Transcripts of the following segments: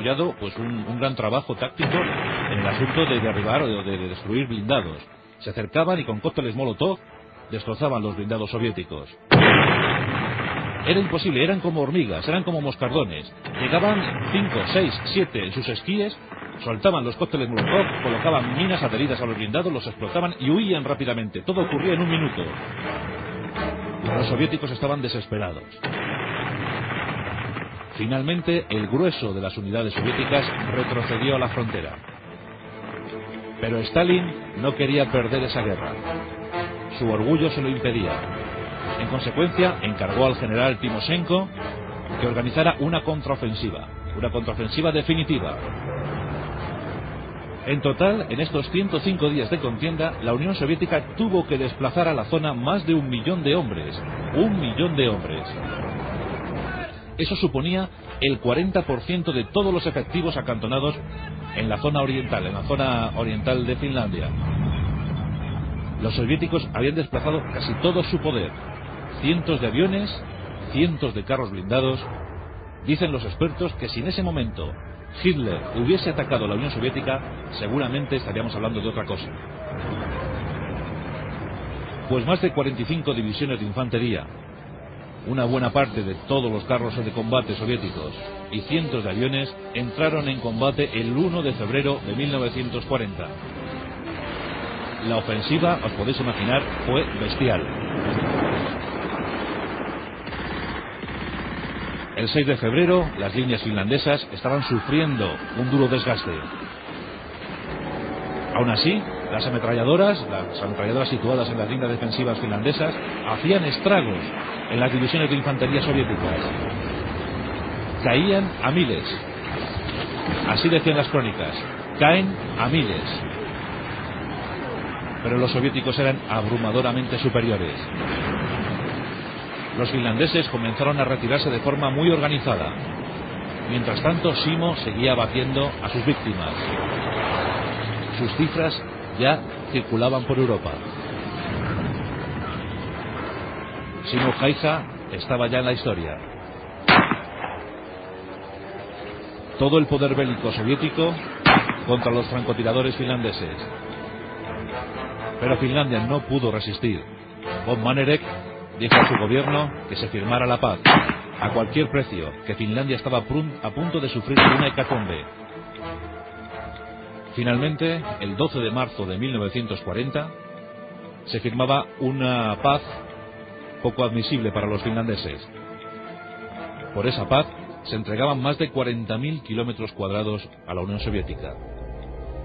desarrollado pues un gran trabajo táctico en el asunto de derribar o de destruir blindados. Se acercaban y con cócteles Molotov destrozaban los blindados soviéticos. Era imposible, eran como hormigas, eran como moscardones. Llegaban 5, 6, 7 en sus esquíes, soltaban los cócteles Molotov, colocaban minas adheridas a los blindados, los explotaban y huían rápidamente. Todo ocurría en un minuto. Los soviéticos estaban desesperados. Finalmente, el grueso de las unidades soviéticas retrocedió a la frontera. Pero Stalin no quería perder esa guerra. Su orgullo se lo impedía. En consecuencia, encargó al general Timoshenko que organizara una contraofensiva definitiva. En total, en estos 105 días de contienda, la Unión Soviética tuvo que desplazar a la zona más de 1 millón de hombres. 1 millón de hombres. Eso suponía el 40% de todos los efectivos acantonados en la zona oriental de Finlandia. Los soviéticos habían desplazado casi todo su poder. Cientos de aviones, cientos de carros blindados. Dicen los expertos que si en ese momento Hitler hubiese atacado la Unión Soviética, seguramente estaríamos hablando de otra cosa. Pues más de 45 divisiones de infantería, una buena parte de todos los carros de combate soviéticos y cientos de aviones entraron en combate el 1 de febrero de 1940. La ofensiva, os podéis imaginar, fue bestial. El 6 de febrero, las líneas finlandesas estaban sufriendo un duro desgaste. Aún así, las ametralladoras situadas en las líneas defensivas finlandesas, hacían estragos en las divisiones de infantería soviéticas. Caían a miles. Así decían las crónicas. Caen a miles. Pero los soviéticos eran abrumadoramente superiores. Los finlandeses comenzaron a retirarse de forma muy organizada. Mientras tanto, Simo seguía abatiendo a sus víctimas. Sus cifras ya circulaban por Europa. Simo Haija estaba ya en la historia. Todo el poder bélico soviético contra los francotiradores finlandeses. Pero Finlandia no pudo resistir. Von Manerek dijo a su gobierno que se firmara la paz a cualquier precio, que Finlandia estaba a punto de sufrir una hecatombe. Finalmente, el 12 de marzo de 1940, se firmaba una paz poco admisible para los finlandeses. Por esa paz se entregaban más de 40.000 kilómetros cuadrados a la Unión Soviética.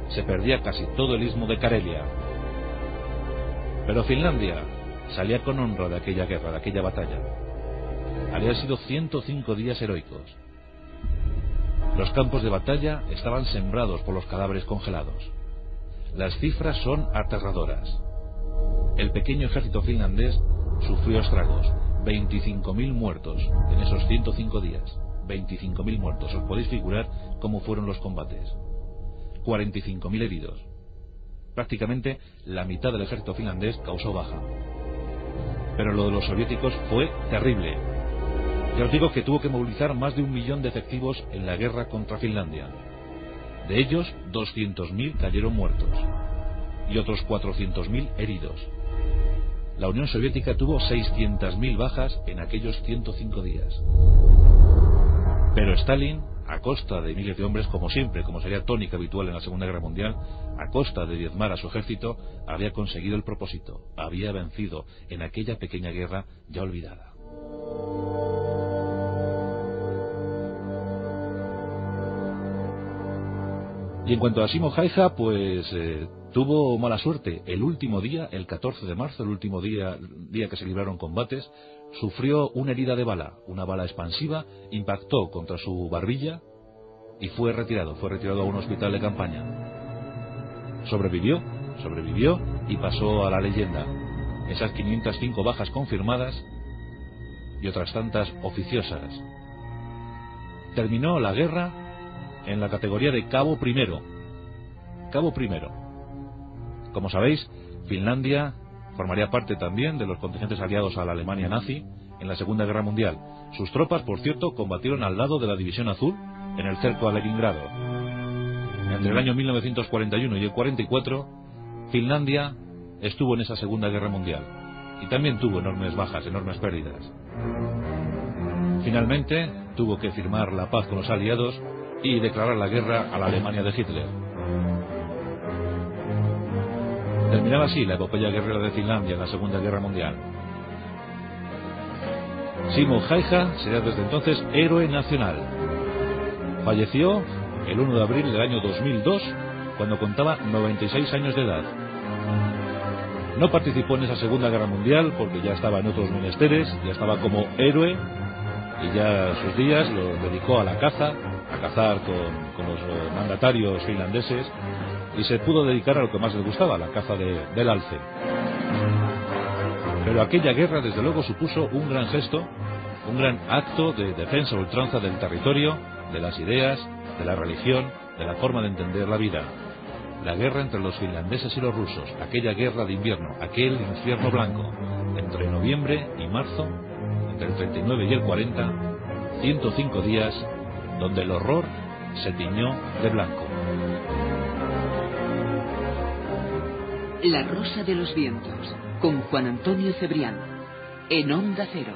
Se perdía casi todo el istmo de Karelia. Pero Finlandia salía con honra de aquella guerra, de aquella batalla. Habían sido 105 días heroicos. Los campos de batalla estaban sembrados por los cadáveres congelados. Las cifras son aterradoras. El pequeño ejército finlandés sufrió estragos. 25.000 muertos en esos 105 días. 25.000 muertos. Os podéis figurar cómo fueron los combates. 45.000 heridos. Prácticamente la mitad del ejército finlandés causó baja. Pero lo de los soviéticos fue terrible. Ya os digo que tuvo que movilizar más de 1 millón de efectivos en la guerra contra Finlandia. De ellos, 200.000 cayeron muertos y otros 400.000 heridos. La Unión Soviética tuvo 600.000 bajas en aquellos 105 días. Pero Stalin, a costa de miles de hombres, como siempre, como sería tónica habitual en la Segunda Guerra Mundial, a costa de diezmar a su ejército, había conseguido el propósito, había vencido en aquella pequeña guerra ya olvidada. Y en cuanto a Simo Haija, pues tuvo mala suerte. El último día, el 14 de marzo, el último día que se libraron combates, sufrió una herida de bala, una bala expansiva, impactó contra su barbilla y fue retirado a un hospital de campaña. Sobrevivió y pasó a la leyenda. Esas 505 bajas confirmadas y otras tantas oficiosas. Terminó la guerra en la categoría de cabo primero. Cabo primero. Como sabéis, Finlandia formaría parte también de los contingentes aliados a la Alemania nazi en la Segunda Guerra Mundial. Sus tropas, por cierto, combatieron al lado de la División Azul en el cerco a Leningrado. Entre el año 1941 y el 44, Finlandia estuvo en esa Segunda Guerra Mundial y también tuvo enormes bajas, enormes pérdidas. Finalmente tuvo que firmar la paz con los aliados y declarar la guerra a la Alemania de Hitler. Terminaba así la epopeya guerrera de Finlandia en la Segunda Guerra Mundial. Simo Häyhä será desde entonces héroe nacional. Falleció el 1 de abril del año 2002, cuando contaba 96 años de edad. No participó en esa Segunda Guerra Mundial porque ya estaba en otros menesteres, ya estaba como héroe y ya sus días los dedicó a la caza, a cazar con los mandatarios finlandeses, y se pudo dedicar a lo que más le gustaba, la caza del alce. Pero aquella guerra desde luego supuso un gran gesto, un gran acto de defensa a ultranza del territorio, de las ideas, de la religión, de la forma de entender la vida. La guerra entre los finlandeses y los rusos, aquella guerra de invierno, aquel infierno blanco, entre noviembre y marzo, entre el 39 y el 40, 105 días, donde el horror se tiñó de blanco. La Rosa de los Vientos, con Juan Antonio Cebrián, en Onda Cero.